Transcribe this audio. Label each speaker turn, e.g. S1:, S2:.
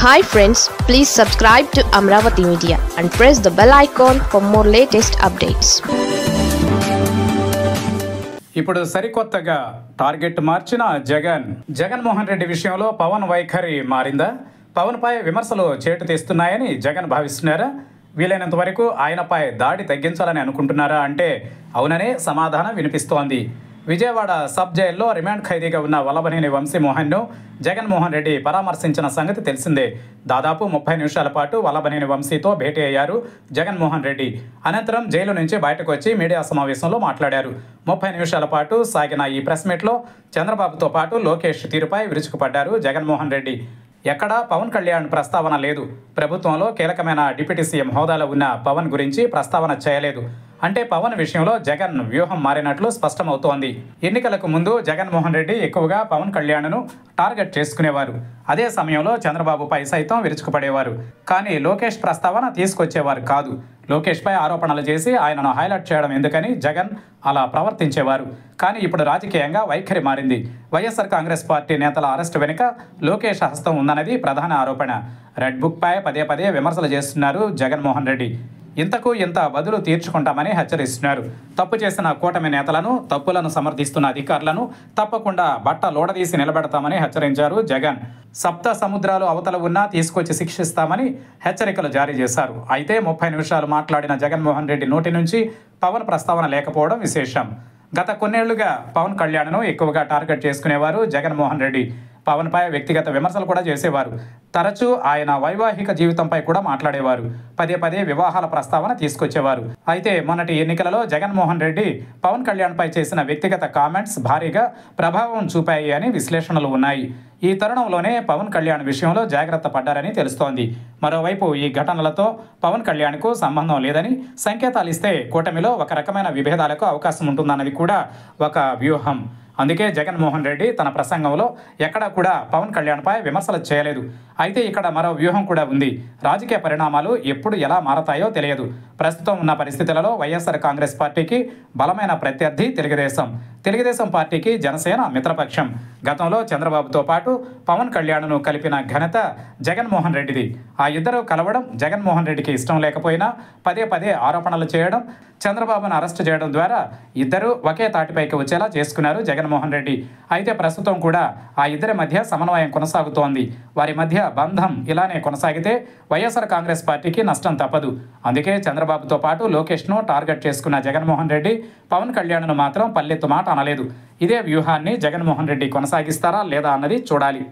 S1: Hi friends, please subscribe to Amravati Media and press the bell icon for more latest updates.
S2: ఇప్పుడు సరికొత్తగా target మార్చిన జగన్మోహన్ రెడ్డి విషయంలో పవన్ వైఖరి మారిందా? పవన్పై విమర్శలు చేటు తీస్తున్నాయని జగన్ భావిస్తున్నారా? వీలైనంత వరకు ఆయనపై దాడి తగ్గించాలని అనుకుంటున్నారా అంటే అవుననే సమాధానం వినిపిస్తోంది. విజయవాడ సబ్ జైల్లో రిమాండ్ ఖైదీగా ఉన్న వల్లభనేని వంశీమోహన్ను జగన్మోహన్ రెడ్డి పరామర్శించిన సంగతి తెలిసిందే. దాదాపు 30 నిమిషాల పాటు వల్లభనేని వంశీతో భేటీ అయ్యారు జగన్మోహన్ రెడ్డి. అనంతరం జైలు నుంచి బయటకు వచ్చి మీడియా సమావేశంలో మాట్లాడారు. 30 నిమిషాల పాటు సాగిన ఈ ప్రెస్ మీట్లో చంద్రబాబుతో పాటు లోకేష్ తీరుపై విరుచుకుపడ్డారు జగన్మోహన్ రెడ్డి. ఎక్కడా పవన్ కళ్యాణ్ ప్రస్తావన లేదు. ప్రభుత్వంలో కీలకమైన డిప్యూటీ సీఎం హోదాలో ఉన్న పవన్ గురించి ప్రస్తావన చేయలేదు. అంటే పవన్ విషయంలో జగన్ వ్యూహం మారినట్లు స్పష్టమవుతోంది. ఎన్నికలకు ముందు జగన్మోహన్ రెడ్డి ఎక్కువగా పవన్ కళ్యాణ్ను టార్గెట్ చేసుకునేవారు. అదే సమయంలో చంద్రబాబుపై సైతం విరుచుకుపడేవారు. కానీ లోకేష్ ప్రస్తావన తీసుకొచ్చేవారు కాదు. లోకేష్పై ఆరోపణలు చేసి ఆయనను హైలైట్ చేయడం ఎందుకని జగన్ అలా ప్రవర్తించేవారు. కానీ ఇప్పుడు రాజకీయంగా వైఖరి మారింది. వైఎస్ఆర్ కాంగ్రెస్ పార్టీ నేతల అరెస్టు వెనుక లోకేష్ హస్తం ఉందన్నది ప్రధాన ఆరోపణ. రెడ్ బుక్పై పదే పదే విమర్శలు చేస్తున్నారు జగన్మోహన్ రెడ్డి. ఇంతకు ఇంత బదులు తీర్చుకుంటామని హెచ్చరిస్తున్నారు. తప్పు చేసిన కూటమి నేతలను, తప్పులను సమర్థిస్తున్న అధికారులను తప్పకుండా బట్ట లోడదీసి నిలబెడతామని హెచ్చరించారు జగన్. సప్త సముద్రాలు అవతల ఉన్నా తీసుకొచ్చి శిక్షిస్తామని హెచ్చరికలు జారీ చేశారు. అయితే 30 నిమిషాలు మాట్లాడిన జగన్మోహన్ రెడ్డి నోటి నుంచి పవన్ ప్రస్తావన లేకపోవడం విశేషం. గత కొన్నేళ్లుగా పవన్ కళ్యాణ్ను ఎక్కువగా టార్గెట్ చేసుకునేవారు జగన్మోహన్ రెడ్డి. పవన్పై వ్యక్తిగత విమర్శలు కూడా చేసేవారు. తరచూ ఆయన వైవాహిక జీవితంపై కూడా మాట్లాడేవారు. పదే పదే వివాహాల ప్రస్తావన తీసుకొచ్చేవారు. అయితే మొన్నటి ఎన్నికలలో జగన్మోహన్ రెడ్డి పవన్ కళ్యాణ్పై చేసిన వ్యక్తిగత కామెంట్స్ భారీగా ప్రభావం చూపాయి అని విశ్లేషణలు ఉన్నాయి. ఈ తరుణంలోనే పవన్ కళ్యాణ్ విషయంలో జాగ్రత్త పడ్డారని తెలుస్తోంది. మరోవైపు ఈ ఘటనలతో పవన్ కళ్యాణ్కు సంబంధం లేదని సంకేతాలు ఇస్తే కూటమిలో ఒక రకమైన విభేదాలకు అవకాశం ఉంటుందన్నది కూడా ఒక వ్యూహం. అందుకే జగన్మోహన్ రెడ్డి తన ప్రసంగంలో ఎక్కడా కూడా పవన్ కళ్యాణ్పై విమర్శలు చేయలేదు. అయితే ఇక్కడ మరో వ్యూహం కూడా ఉంది. రాజకీయ పరిణామాలు ఎప్పుడు ఎలా మారతాయో తెలియదు. ప్రస్తుతం ఉన్న పరిస్థితులలో వైఎస్ఆర్ కాంగ్రెస్ పార్టీకి బలమైన ప్రత్యర్థి తెలుగుదేశం పార్టీకి జనసేన మిత్రపక్షం. గతంలో చంద్రబాబుతో పాటు పవన్ కళ్యాణ్ను కలిపిన ఘనత జగన్మోహన్ రెడ్డిది. ఆ ఇద్దరు కలవడం జగన్మోహన్ రెడ్డికి ఇష్టం లేకపోయినా పదే పదే ఆరోపణలు చేయడం, చంద్రబాబును అరెస్టు చేయడం ద్వారా ఇద్దరు ఒకే తాటిపైకి వచ్చేలా చేసుకున్నారు జగన్మోహన్ రెడ్డి. అయితే ప్రస్తుతం కూడా ఆ ఇద్దరి మధ్య సమన్వయం కొనసాగుతోంది. వారి మధ్య బంధం ఇలానే కొనసాగితే వైఎస్ఆర్ కాంగ్రెస్ పార్టీకి నష్టం తప్పదు. అందుకే చంద్రబాబుతో పాటు లోకేష్ను టార్గెట్ చేసుకున్న జగన్మోహన్ రెడ్డి పవన్ కళ్యాణ్ను మాత్రం పల్లెత్తు మాట అనలేదు. ఇదే వ్యూహాన్ని జగన్మోహన్ రెడ్డి కొనసాగిస్తారా లేదా అన్నది చూడాలి.